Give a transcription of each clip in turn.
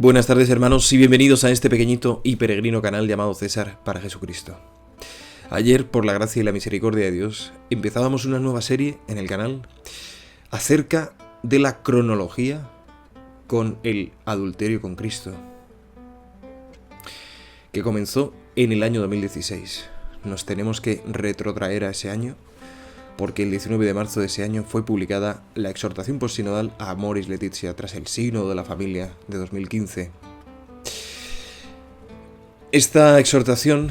Buenas tardes, hermanos, y bienvenidos a este pequeñito y peregrino canal llamado César para Jesucristo. Ayer, por la gracia y la misericordia de Dios, empezábamos una nueva serie en el canal acerca de la cronología con el adulterio con Cristo, que comenzó en el año 2016. Nos tenemos que retrotraer a ese año, porque el 19 de marzo de ese año fue publicada la exhortación postsinodal a Amoris Laetitia tras el Sínodo de la Familia de 2015. Esta exhortación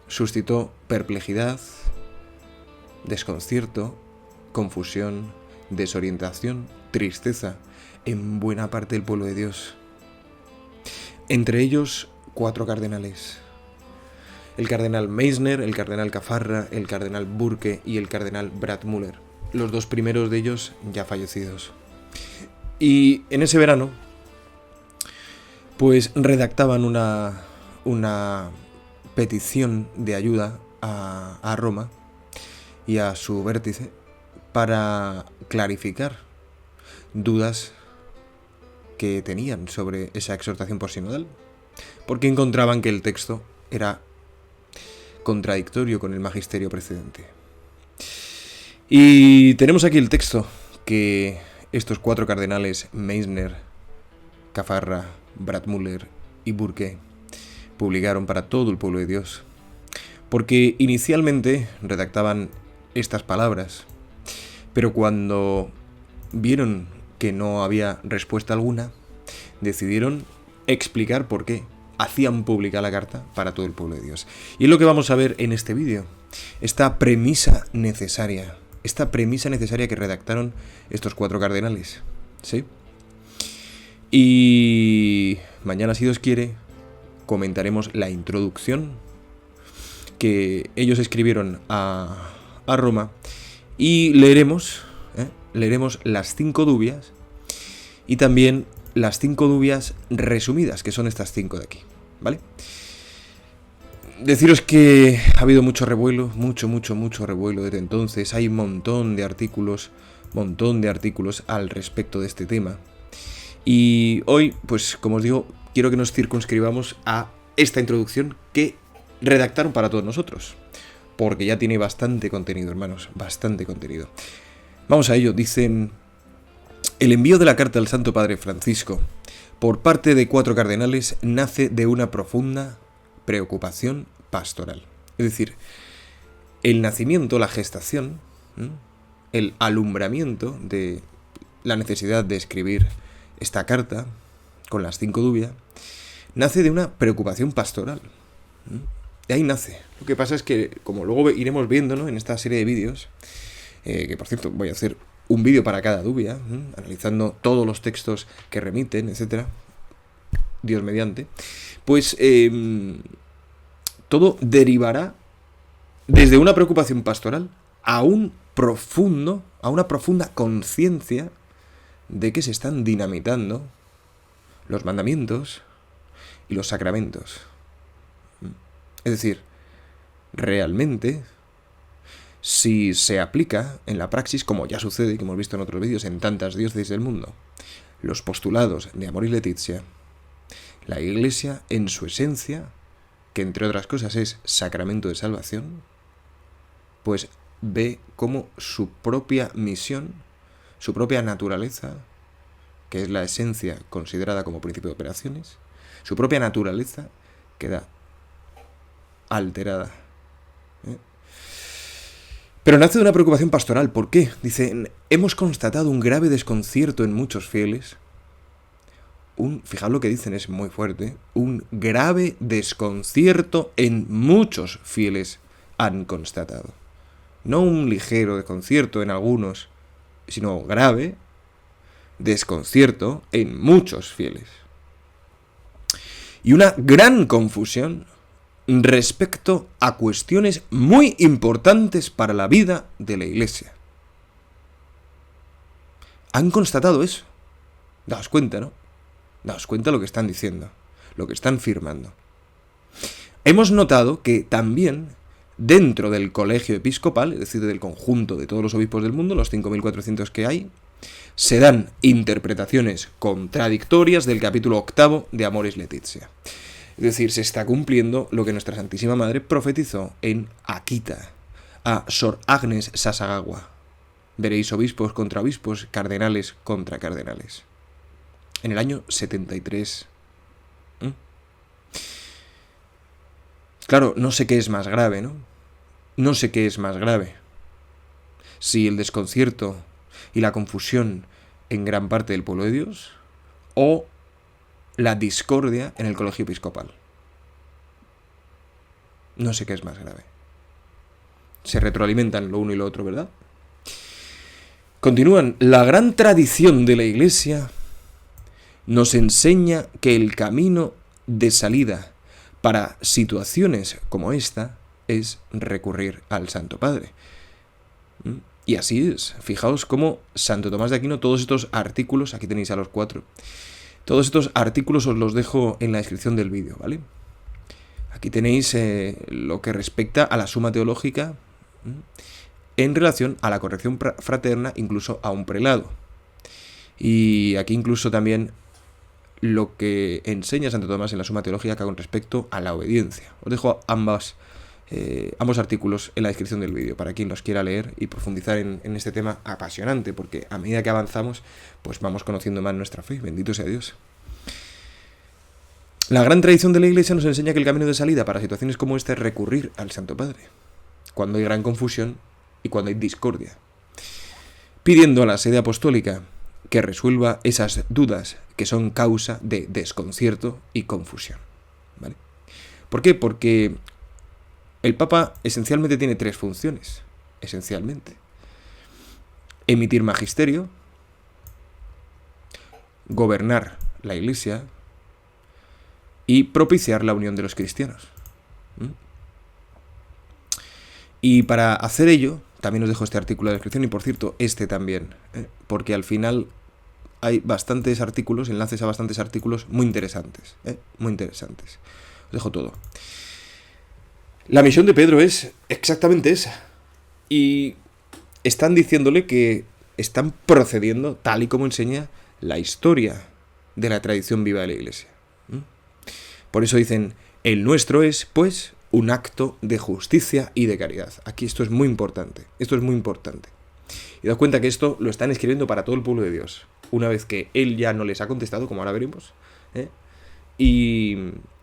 suscitó perplejidad, desconcierto, confusión, desorientación, tristeza en buena parte del pueblo de Dios. Entre ellos, 4 cardenales. El cardenal Meissner, el cardenal Cafarra, el cardenal Burke y el cardenal Brandmüller. Los 2 primeros de ellos ya fallecidos. Y en ese verano, pues redactaban una petición de ayuda a Roma y a su vértice para clarificar dudas que tenían sobre esa exhortación postsinodal, porque encontraban que el texto era contradictorio con el magisterio precedente. Y tenemos aquí el texto que estos 4 cardenales, Meissner, Cafarra, Brandmüller y Burke, publicaron para todo el pueblo de Dios, porque inicialmente redactaban estas palabras, pero cuando vieron que no había respuesta alguna, decidieron explicar por qué hacían pública la carta para todo el pueblo de Dios. Y es lo que vamos a ver en este vídeo, esta premisa necesaria que redactaron estos 4 cardenales, ¿sí? Y mañana, si Dios quiere, comentaremos la introducción que ellos escribieron a Roma y leeremos las 5 dubias y también las 5 dubias resumidas, que son estas 5 de aquí, ¿vale? Deciros que ha habido mucho revuelo, mucho revuelo desde entonces. Hay un montón de artículos al respecto de este tema. Y hoy, pues como os digo, quiero que nos circunscribamos a esta introducción que redactaron para todos nosotros, porque ya tiene bastante contenido, hermanos, bastante contenido. Vamos a ello. Dicen: el envío de la carta al Santo Padre Francisco por parte de 4 cardenales nace de una profunda preocupación pastoral. Es decir, el nacimiento, la gestación, el alumbramiento de la necesidad de escribir esta carta con las 5 dubias, nace de una preocupación pastoral. De ahí nace. Lo que pasa es que, como luego iremos viendo, ¿no?, en esta serie de vídeos, que por cierto voy a hacer un vídeo para cada dubia, analizando todos los textos que remiten, etcétera, Dios mediante, pues todo derivará desde una preocupación pastoral a una profunda conciencia de que se están dinamitando los mandamientos y los sacramentos. Es decir, realmente, si se aplica en la praxis, como ya sucede, que hemos visto en otros vídeos en tantas diócesis del mundo, los postulados de Amoris Laetitia, la Iglesia en su esencia, que entre otras cosas es sacramento de salvación, pues ve como su propia misión, su propia naturaleza, que es la esencia considerada como principio de operaciones, su propia naturaleza queda alterada. Pero nace de una preocupación pastoral. ¿Por qué? Dicen: hemos constatado un grave desconcierto en muchos fieles. Fijaos lo que dicen, es muy fuerte. Un grave desconcierto en muchos fieles han constatado. No un ligero desconcierto en algunos, sino grave desconcierto en muchos fieles. Y una gran confusión respecto a cuestiones muy importantes para la vida de la Iglesia. Han constatado eso. Daos cuenta, ¿no? Daos cuenta lo que están diciendo, lo que están firmando. Hemos notado que también dentro del colegio episcopal, es decir, del conjunto de todos los obispos del mundo, los 5.400 que hay, Se dan interpretaciones contradictorias del capítulo 8 de Amoris Laetitia. Es decir, se está cumpliendo lo que nuestra Santísima Madre profetizó en Akita, a Sor Agnes Sasagawa. Veréis obispos contra obispos, cardenales contra cardenales. En el año 73. Claro, no sé qué es más grave, ¿no? No sé qué es más grave. Si el desconcierto y la confusión en gran parte del pueblo de Dios, o la discordia en el colegio episcopal. No sé qué es más grave. Se retroalimentan lo uno y lo otro, ¿verdad? Continúan. La gran tradición de la Iglesia nos enseña que el camino de salida para situaciones como esta es recurrir al Santo Padre. Y así es. Fijaos cómo Santo Tomás de Aquino, todos estos artículos, aquí tenéis a los 4, todos estos artículos os los dejo en la descripción del vídeo, ¿vale? Aquí tenéis lo que respecta a la suma teológica en relación a la corrección fraterna, incluso a un prelado. Y aquí incluso también lo que enseña Santo Tomás en la suma teológica con respecto a la obediencia. Os dejo ambos artículos en la descripción del vídeo para quien los quiera leer y profundizar en este tema apasionante, porque a medida que avanzamos, pues vamos conociendo más nuestra fe. Bendito sea Dios. La gran tradición de la Iglesia nos enseña que el camino de salida para situaciones como esta es recurrir al Santo Padre, cuando hay gran confusión y cuando hay discordia, pidiendo a la sede apostólica que resuelva esas dudas que son causa de desconcierto y confusión, ¿vale? ¿Por qué? Porque el Papa esencialmente tiene 3 funciones, esencialmente. Emitir magisterio, gobernar la Iglesia y propiciar la unión de los cristianos. Y para hacer ello, también os dejo este artículo de descripción y por cierto, este también, porque al final hay bastantes artículos, enlaces a bastantes artículos muy interesantes, muy interesantes. Os dejo todo. La misión de Pedro es exactamente esa. Y están diciéndole que están procediendo tal y como enseña la historia de la tradición viva de la Iglesia. Por eso dicen, el nuestro es, pues, un acto de justicia y de caridad. Aquí esto es muy importante. Esto es muy importante. Y daos cuenta que esto lo están escribiendo para todo el pueblo de Dios. Una vez que él ya no les ha contestado, como ahora veremos,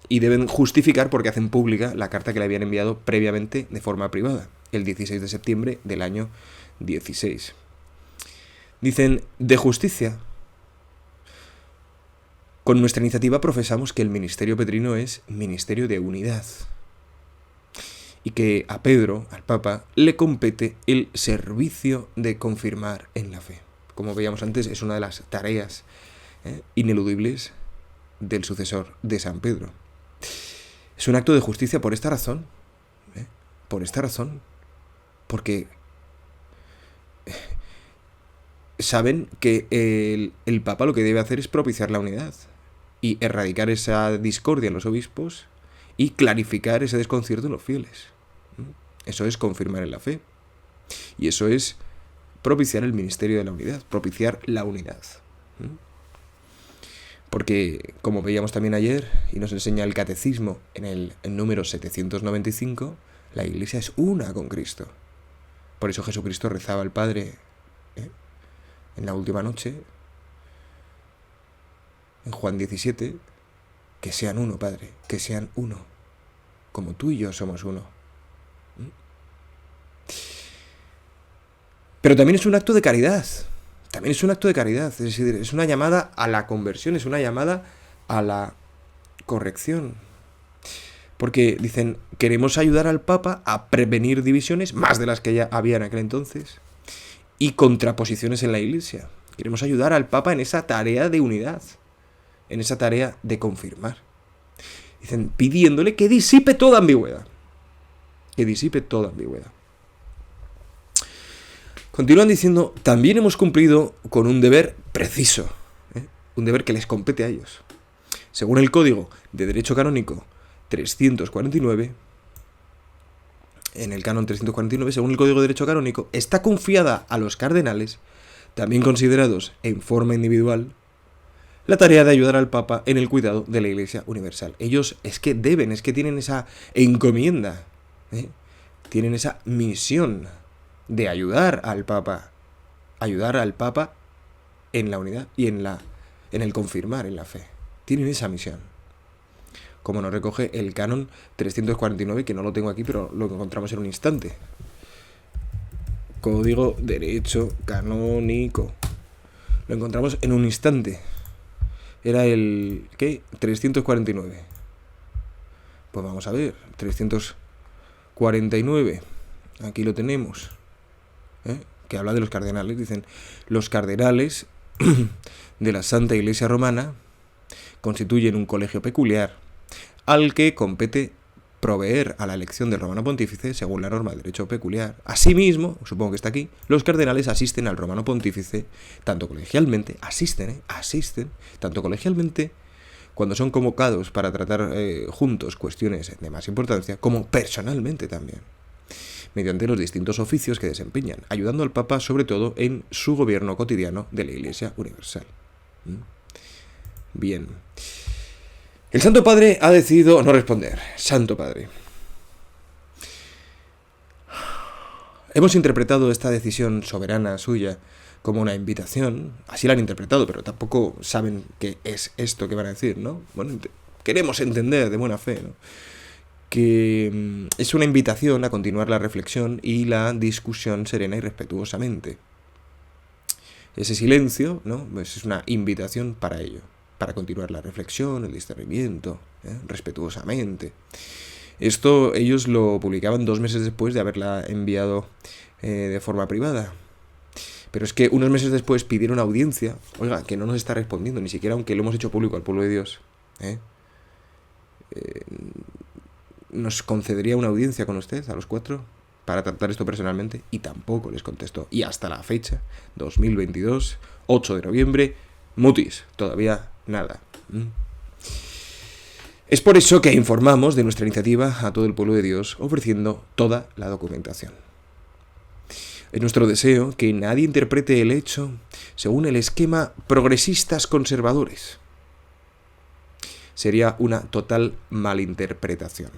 y deben justificar porque hacen pública la carta que le habían enviado previamente de forma privada, el 16 de septiembre del año 16. Dicen, de justicia. Con nuestra iniciativa profesamos que el ministerio petrino es ministerio de unidad y que a Pedro, al Papa, le compete el servicio de confirmar en la fe. Como veíamos antes, es una de las tareas ineludibles del sucesor de San Pedro. Es un acto de justicia por esta razón, porque saben que el Papa lo que debe hacer es propiciar la unidad y erradicar esa discordia en los obispos y clarificar ese desconcierto en los fieles. Eso es confirmar en la fe. Y eso es propiciar el ministerio de la unidad, propiciar la unidad. Porque, como veíamos también ayer, y nos enseña el Catecismo en el número 795, la Iglesia es una con Cristo. Por eso Jesucristo rezaba al Padre en la última noche, en Juan 17, que sean uno, Padre, que sean uno, como tú y yo somos uno. Pero también es un acto de caridad. También es un acto de caridad. Es decir, es una llamada a la conversión, es una llamada a la corrección. Porque dicen, queremos ayudar al Papa a prevenir divisiones, más de las que ya había en aquel entonces, y contraposiciones en la Iglesia. Queremos ayudar al Papa en esa tarea de unidad, en esa tarea de confirmar. Dicen, pidiéndole que disipe toda ambigüedad. Que disipe toda ambigüedad. Continúan diciendo, también hemos cumplido con un deber preciso, un deber que les compete a ellos. Según el Código de Derecho Canónico 349, en el canon 349, según el Código de Derecho Canónico, está confiada a los cardenales también considerados en forma individual, la tarea de ayudar al Papa en el cuidado de la Iglesia Universal. Ellos es que tienen esa encomienda, tienen esa misión de ayudar al Papa en la unidad y en el confirmar en la fe. Tienen esa misión. Como nos recoge el canon 349, que no lo tengo aquí, pero lo encontramos en un instante. Código Derecho Canónico. Lo encontramos en un instante. Era el... ¿qué? 349. Pues vamos a ver. 349. Aquí lo tenemos. Que habla de los cardenales. Dicen, los cardenales de la Santa Iglesia Romana constituyen un colegio peculiar al que compete proveer a la elección del romano pontífice según la norma de derecho peculiar. Asimismo, supongo que está aquí, los cardenales asisten al romano pontífice tanto colegialmente, asisten tanto colegialmente cuando son convocados para tratar juntos cuestiones de más importancia, como personalmente también, mediante los distintos oficios que desempeñan, ayudando al Papa sobre todo en su gobierno cotidiano de la Iglesia Universal. Bien. El Santo Padre ha decidido no responder. Santo Padre. Hemos interpretado esta decisión soberana suya como una invitación. Así la han interpretado, pero tampoco saben qué es esto que van a decir, ¿no? Bueno, queremos entender de buena fe, ¿no? Que es una invitación a continuar la reflexión y la discusión serena y respetuosamente. Ese silencio, ¿no? Pues es una invitación para ello, para continuar la reflexión, el discernimiento, respetuosamente. Esto ellos lo publicaban 2 meses después de haberla enviado de forma privada. Pero es que unos meses después pidieron audiencia, oiga, que no nos está respondiendo, ni siquiera aunque lo hemos hecho público al pueblo de Dios, nos concedería una audiencia con usted, a los 4, para tratar esto personalmente, y tampoco les contestó. Y hasta la fecha, 2022, 8 de noviembre, mutis, todavía nada. Es por eso que informamos de nuestra iniciativa a todo el pueblo de Dios, ofreciendo toda la documentación. Es nuestro deseo que nadie interprete el hecho según el esquema progresistas conservadores. Sería una total malinterpretación.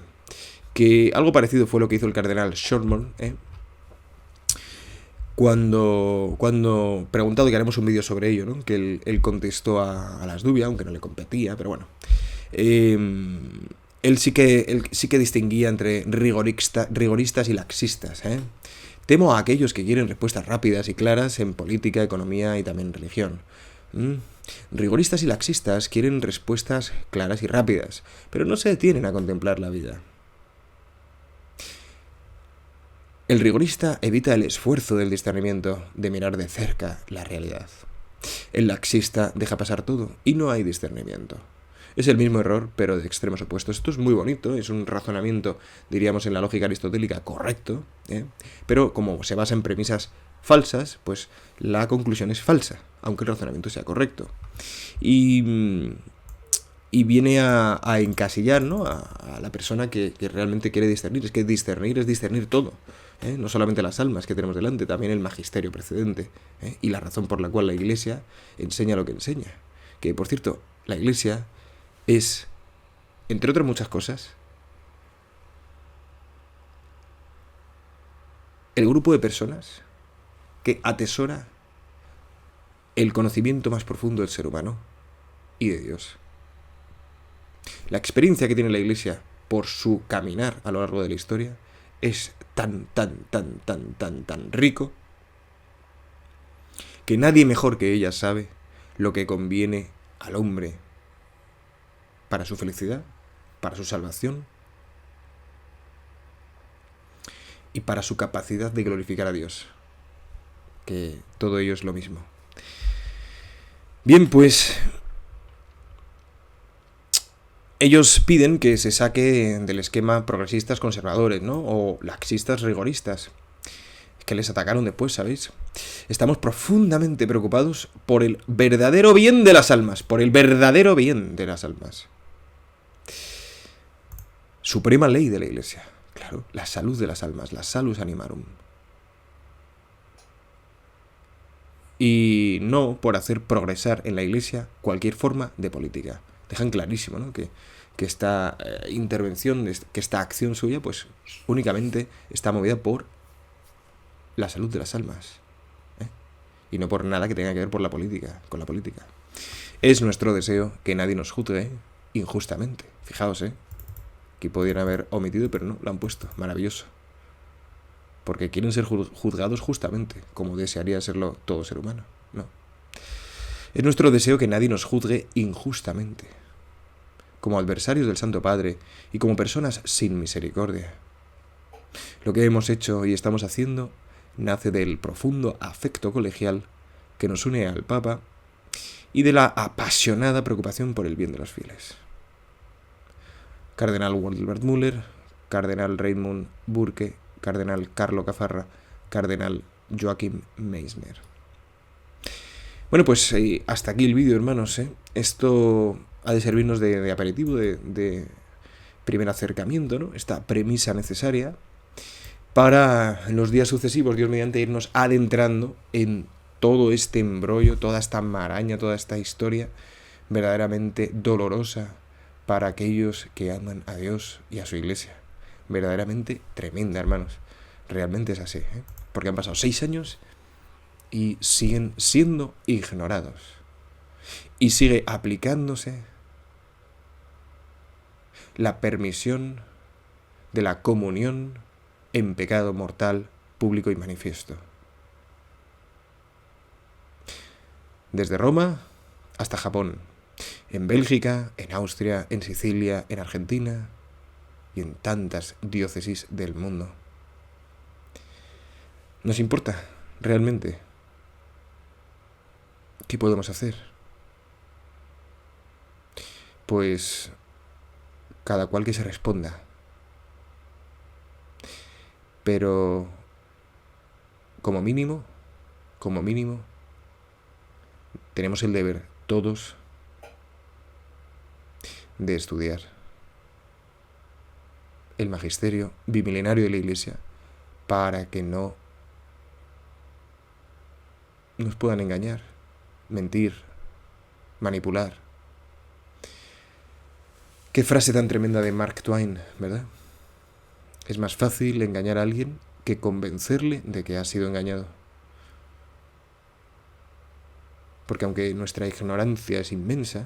Que algo parecido fue lo que hizo el cardenal Shortmore, cuando preguntado que haremos un vídeo sobre ello, ¿no? Que él contestó a las dudas, aunque no le competía, pero bueno. Él sí que distinguía entre rigoristas y laxistas. Temo a aquellos que quieren respuestas rápidas y claras en política, economía y también religión. Rigoristas y laxistas quieren respuestas claras y rápidas, pero no se detienen a contemplar la vida. El rigorista evita el esfuerzo del discernimiento, de mirar de cerca la realidad. El laxista deja pasar todo y no hay discernimiento. Es el mismo error, pero de extremos opuestos. Esto es muy bonito, es un razonamiento, diríamos en la lógica aristotélica, correcto, pero como se basa en premisas falsas, pues la conclusión es falsa, aunque el razonamiento sea correcto. Y viene a encasillar, ¿no? a la persona que realmente quiere discernir. Es que discernir es discernir todo. No solamente las almas que tenemos delante, también el magisterio precedente. Y la razón por la cual la Iglesia enseña lo que enseña. Que, por cierto, la Iglesia es, entre otras muchas cosas, el grupo de personas que atesora el conocimiento más profundo del ser humano y de Dios. La experiencia que tiene la Iglesia por su caminar a lo largo de la historia es tan rico que nadie mejor que ella sabe lo que conviene al hombre para su felicidad, para su salvación y para su capacidad de glorificar a Dios. Que todo ello es lo mismo. Bien, pues ellos piden que se saque del esquema progresistas conservadores, ¿no? O laxistas rigoristas, que les atacaron después, ¿sabéis? Estamos profundamente preocupados por el verdadero bien de las almas, por el verdadero bien de las almas. Suprema ley de la Iglesia, claro, la salud de las almas, la salus animarum. y no por hacer progresar en la Iglesia cualquier forma de política. Dejan clarísimo, ¿no?, que esta intervención, que esta acción suya, pues únicamente está movida por la salud de las almas, ¿eh? Y no por nada que tenga que ver con la política. Es nuestro deseo que nadie nos juzgue injustamente. Fijaos, que podrían haber omitido, pero no, lo han puesto. Maravilloso. Porque quieren ser juzgados justamente, como desearía serlo todo ser humano. No. Es nuestro deseo que nadie nos juzgue injustamente, como adversarios del Santo Padre y como personas sin misericordia. Lo que hemos hecho y estamos haciendo nace del profundo afecto colegial que nos une al Papa y de la apasionada preocupación por el bien de los fieles. Cardenal Wilbert Müller, Cardenal Raimund Burke, Cardenal Carlo Cafarra, Cardenal Joachim Meissner. Bueno, pues hasta aquí el vídeo, hermanos. Esto ha de servirnos de aperitivo, de primer acercamiento, ¿no? Esta premisa necesaria para en los días sucesivos, Dios mediante, irnos adentrando en todo este embrollo, toda esta maraña, toda esta historia verdaderamente dolorosa para aquellos que aman a Dios y a su Iglesia. Verdaderamente tremenda, hermanos. Realmente es así, porque han pasado 6 años y siguen siendo ignorados. Y sigue aplicándose la permisión de la comunión en pecado mortal, público y manifiesto. Desde Roma hasta Japón, en Bélgica, en Austria, en Sicilia, en Argentina y en tantas diócesis del mundo. ¿Nos importa realmente? ¿Qué podemos hacer? Pues cada cual que se responda. Pero como mínimo, tenemos el deber todos de estudiar el magisterio bimilenario de la Iglesia para que no nos puedan engañar, mentir, manipular. Qué frase tan tremenda de Mark Twain, ¿verdad? Es más fácil engañar a alguien que convencerle de que ha sido engañado. Porque aunque nuestra ignorancia es inmensa,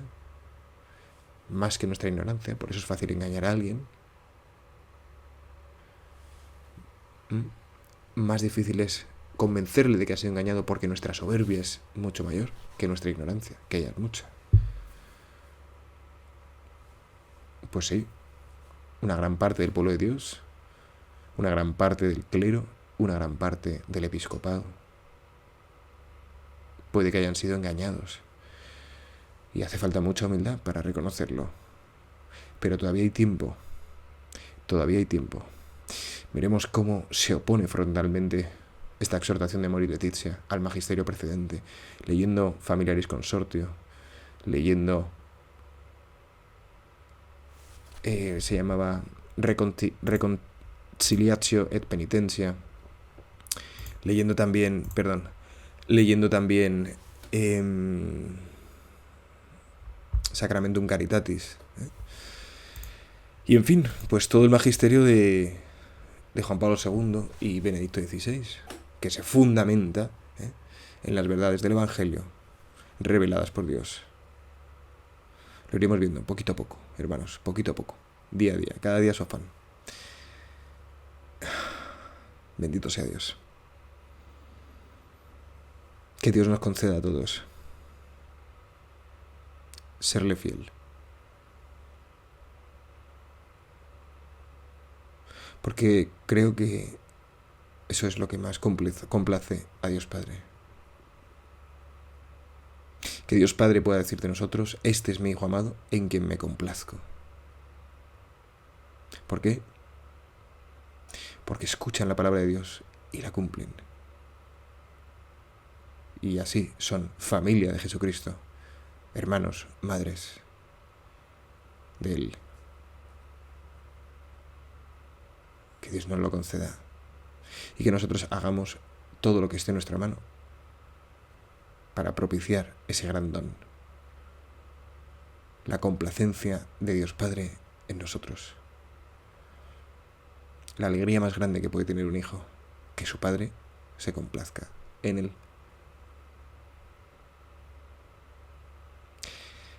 más que nuestra ignorancia, por eso es fácil engañar a alguien, más difícil es convencerle de que ha sido engañado porque nuestra soberbia es mucho mayor que nuestra ignorancia, que ella es mucha. Pues sí, una gran parte del pueblo de Dios, una gran parte del clero, una gran parte del episcopado, puede que hayan sido engañados. Y hace falta mucha humildad para reconocerlo. Pero todavía hay tiempo. Miremos cómo se opone frontalmente esta exhortación de Moris Laetitia al magisterio precedente, leyendo Familiaris Consortio, leyendo, se llamaba Reconciliatio et Penitentia, leyendo también Sacramentum Caritatis, y en fin, pues todo el magisterio de Juan Pablo II y Benedicto XVI, que se fundamenta en las verdades del Evangelio reveladas por Dios. Lo iremos viendo poquito a poco, hermanos, poquito a poco, día a día, cada día su afán. Bendito sea Dios. Que Dios nos conceda a todos serle fiel. Porque creo que eso es lo que más complace a Dios Padre. Que Dios Padre pueda decir de nosotros: este es mi Hijo amado, en quien me complazco. ¿Por qué? Porque escuchan la palabra de Dios y la cumplen. Y así son familia de Jesucristo, hermanos, madres de Él. Que Dios nos lo conceda y que nosotros hagamos todo lo que esté en nuestra mano para propiciar ese gran don. La complacencia de Dios Padre en nosotros. La alegría más grande que puede tener un hijo, que su padre se complazca en él.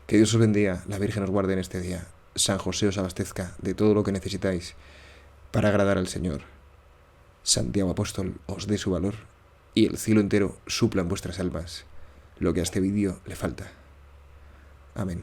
Que Dios os bendiga, la Virgen os guarde en este día, San José os abastezca de todo lo que necesitáis para agradar al Señor. Santiago Apóstol os dé su valor y el cielo entero supla en vuestras almas lo que a este vídeo le falta. Amén.